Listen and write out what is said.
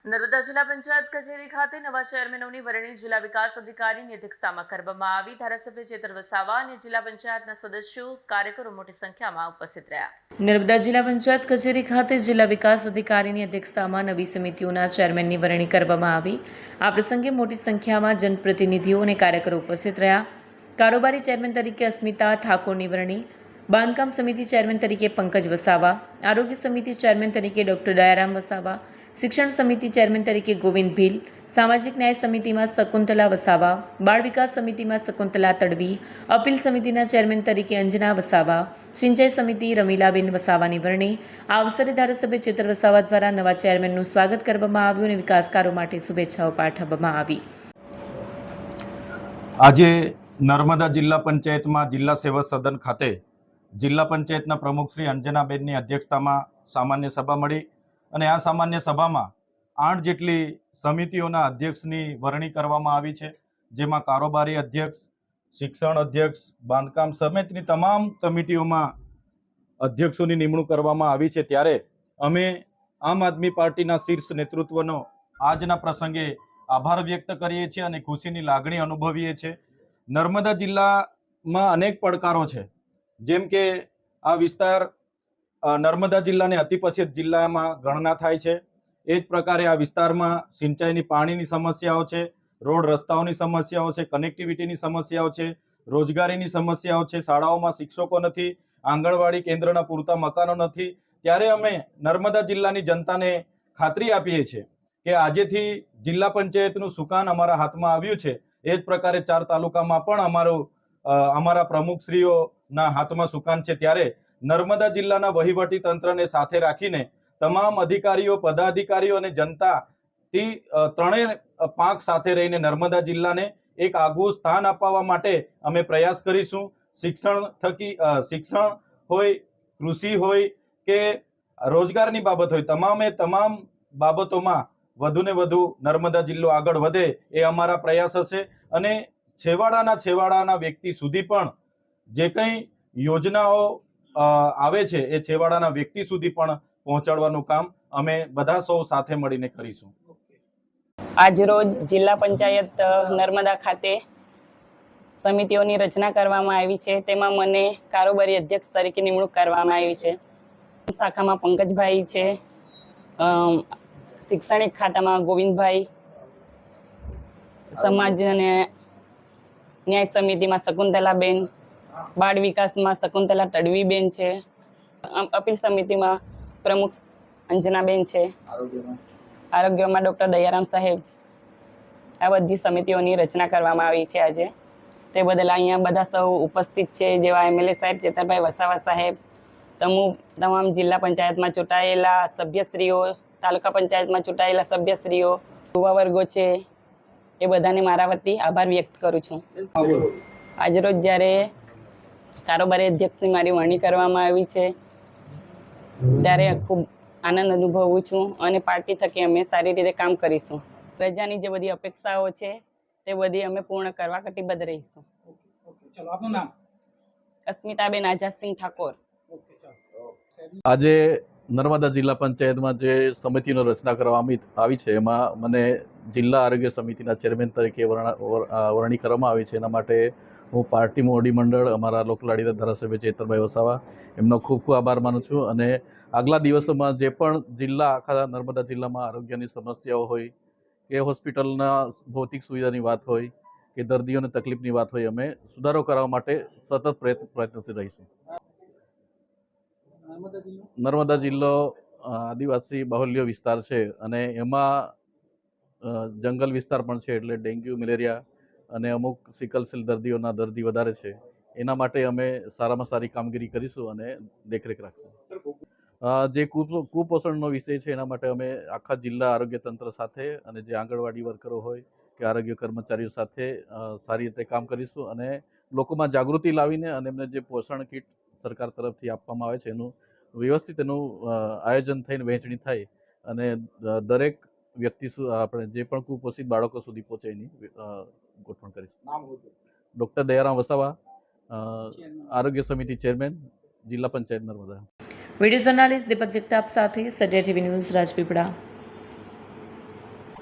નર્મદા જિલ્લા પંચાયત કચેરી ખાતે નવા ચેરમેનોની વરણી જિલ્લા વિકાસ અધિકારીની અધ્યક્ષતામાં કરવામાં આવી। ધારાસભ્ય ચેતર વસાવા અને જિલ્લા પંચાયતના સદસ્યો કાર્યકરો મોટી સંખ્યામાં ઉપસ્થિત રહ્યા। નર્મદા જિલ્લા પંચાયત કચેરી ખાતે જિલ્લા વિકાસ અધિકારીની અધ્યક્ષતામાં નવી સમિતિઓના ચેરમેનની વરણી કરવામાં આવી। આ પ્રસંગે મોટી સંખ્યામાં જનપ્રતિનિધિઓ અને કાર્યકરો ઉપસ્થિત રહ્યા। કારોબારી ચેરમેન તરીકે અસ્મિતા ઠાકોરની વરણી, બાંધકામ સમિતિ ચેરમેન તરીકે પંકજ વસાવા, આરોગ્ય સમિતિ ચેરમેન તરીકે ડોક્ટર દયારામ વસાવા, શિક્ષણ સમિતિ ચેરમેન તરીકે ગોવિંદ ભીલ, સામાજિક ન્યાય સમિતિમાં શકુંતલા વસાવા, બાળ વિકાસ સમિતિમાં શકુંતલા તડવી, અપીલ સમિતિના ચેરમેન તરીકે અંજના વસાવા, સિંચાઈ સમિતિ રમીલાબેન વસાવાની વરણી। આ અવસરે ધારાસભ્ય ચેતર વસાવા દ્વારા નવા ચેરમેનનું સ્વાગત કરવામાં આવ્યું અને વિકાસકારો માટે શુભેચ્છાઓ પાઠવવામાં આવી। આજે નર્મદા જિલ્લા પંચાયતમાં જિલ્લા સેવા સદન ખાતે જિલ્લા પંચાયતના પ્રમુખ શ્રી અંજનાબેનની અધ્યક્ષતામાં સામાન્ય સભા મળી અને આ સામાન્ય સભામાં 8 જેટલી સમિતિઓના અધ્યક્ષની વરણી કરવામાં આવી છે, જેમાં કારોબારી અધ્યક્ષ, શિક્ષણ અધ્યક્ષ, બાંધકામ સમિતિની તમામ કમિટીઓમાં અધ્યક્ષોની નિમણૂક કરવામાં આવી છે। ત્યારે અમે આમ આદમી પાર્ટીના શીર્ષ નેતૃત્વનો આજના પ્રસંગે આભાર વ્યક્ત કરીએ છીએ અને ખુશીની લાગણી અનુભવીએ છીએ। નર્મદા જિલ્લામાં અનેક પડકારો છે, જેમ કે આ વિસ્તાર નર્મદા જિલ્લાને અતિપછીત જિલ્લામાં ગણના થાય છે। એ જ પ્રકારે આ વિસ્તારમાં સિંચાઈની પાણીની સમસ્યાઓ છે, રોડ રસ્તાઓની સમસ્યાઓ છે, કનેક્ટિવિટીની સમસ્યાઓ છે, રોજગારીની સમસ્યાઓ છે, શાળાઓમાં શિક્ષકો નથી, આંગણવાડી કેન્દ્રના પૂરતા મકાનો નથી। ત્યારે અમે નર્મદા જિલ્લાની જનતાને ખાતરી આપીએ છીએ કે આજેથી જિલ્લા પંચાયતનું સુકાન અમારા હાથમાં આવ્યું છે। એ જ પ્રકારે 4 તાલુકામાં પણ અમારા પ્રમુખશ્રીઓના હાથમાં સુકાન છે। ત્યારે નર્મદા જિલ્લાના વહીવટી તંત્રને સાથે રાખીને તમામ અધિકારીઓ, પદાધિકારીઓ અને જનતાથી ત્રણેય પાંખ સાથે રહીને નર્મદા જિલ્લાને એક આગવું સ્થાન અપાવવા માટે અમે પ્રયાસ કરીશું। શિક્ષણ હોય, કૃષિ હોય કે રોજગારની બાબત હોય, તમામ બાબતોમાં વધુને વધુ નર્મદા જિલ્લો આગળ વધે એ અમારા પ્રયાસ હશે અને છેવાડાના વ્યક્તિ સુધી પણ જે કંઈ યોજનાઓ આવે છે એ છેવાડાના વ્યક્તિ સુધી પણ પહોંચાડવાનું કામ અમે બધા સૌ સાથે મળીને કરીશું। આજરોજ જિલ્લા પંચાયત નર્મદા ખાતે સમિતિઓની રચના કરવામાં આવી છે। તેમાં મને કારોબારી અધ્યક્ષ તરીકે નિમણૂક કરવામાં આવી છે। શાખામાં પંકજભાઈ છે, શૈક્ષણિક ખાતામાં ગોવિંદભાઈ, સમાજ અને ન્યાય સમિતિમાં શકુંતલાબેન, બાળ વિકાસમાં શકુંતલા તડવીબેન છે, અપીલ સમિતિમાં પ્રમુખ અંજનાબેન છે, આરોગ્યમાં ડોક્ટર દયારામ સાહેબ। આ બધી સમિતિઓની રચના કરવામાં આવી છે આજે। તે બદલ અહીંયા બધા સૌ ઉપસ્થિત છે, જેવા એમએલએ સાહેબ ચેતરભાઈ વસાવા સાહેબ, તમામ જિલ્લા પંચાયતમાં ચૂંટાયેલા સભ્યશ્રીઓ, તાલુકા પંચાયતમાં ચૂંટાયેલા સભ્યશ્રીઓ, યુવા વર્ગો છે, એ બધાને મારા વતી આભાર વ્યક્ત કરું છું। આજરોજ જ્યારે કારોબારી અધ્યક્ષની મારી વરણી કરવામાં આવી છે ત્યારે ખૂબ આનંદ અનુભવું છું અને પાર્ટી થકી અમે સારી રીતે કામ કરીશું। પ્રજાની જે બધી અપેક્ષાઓ છે તે બધી અમે પૂર્ણ કરવા કટિબદ્ધ રહીશું। આપનું નામ? અસ્મિતાબેન આઝાદસિંહ ઠાકોર। આજે નર્મદા જિલ્લા પંચાયતમાં જે સમિતિનો રચના કરવામાં આવી છે એમાં મને જિલ્લા આરોગ્ય સમિતિના ચેરમેન તરીકે વરણી કરવામાં આવી છે। એના માટે હું પાર્ટી મોવડી મંડળ, અમારા લોકલાડીના ધારાસભ્ય ચેતરભાઈ વસાવા, એમનો ખૂબ ખૂબ આભાર માનું છું। અને આગલા દિવસોમાં જે પણ આખા નર્મદા જિલ્લામાં આરોગ્યની સમસ્યાઓ હોય કે હોસ્પિટલના ભૌતિક સુવિધાની વાત હોય કે દર્દીઓને તકલીફની વાત હોય, અમે સુધારો કરવા માટે સતત પ્રયત્નશીલ રહીશું। નર્મદા જિલ્લો આદિવાસી બાહુલ્ય વિસ્તાર છે અને એમાં જંગલ વિસ્તાર પણ છે, એટલે ડેન્ગ્યુ, મેલેરિયા અને અમુક સિકલસેલ દર્દીઓના દર્દી વધારે છે। એના માટે અમે સારામાં સારી કામગીરી કરીશું અને દેખરેખ રાખશું। જે કુપોષણનો વિષય છે એના માટે અમે આખા જિલ્લા આરોગ્ય તંત્ર સાથે અને જે આંગણવાડી વર્કરો હોય કે આરોગ્ય કર્મચારીઓ સાથે સારી રીતે કામ કરીશું અને લોકોમાં જાગૃતિ લાવીને અને એમને જે પોષણ કીટ સરકાર તરફથી આપવામાં આવે છે એનું વ્યવસ્થિત આયોજન થઈને વહેંચણી થાય અને દરેક વ્યક્તિ આપણે જે પણ કુપોષિત બાળકો સુધી પહોંચે એની ગોઠવણ કરીશું। ડોક્ટર દયારામ વસાવા, આરોગ્ય સમિતિ ચેરમેન, જિલ્લા પંચાયત નર્મદા। વિડીયો જર્નાલિસ્ટ દીપક જગતાપ સાથે સત્ય ટીવી ન્યૂઝ, રાજપીપળા।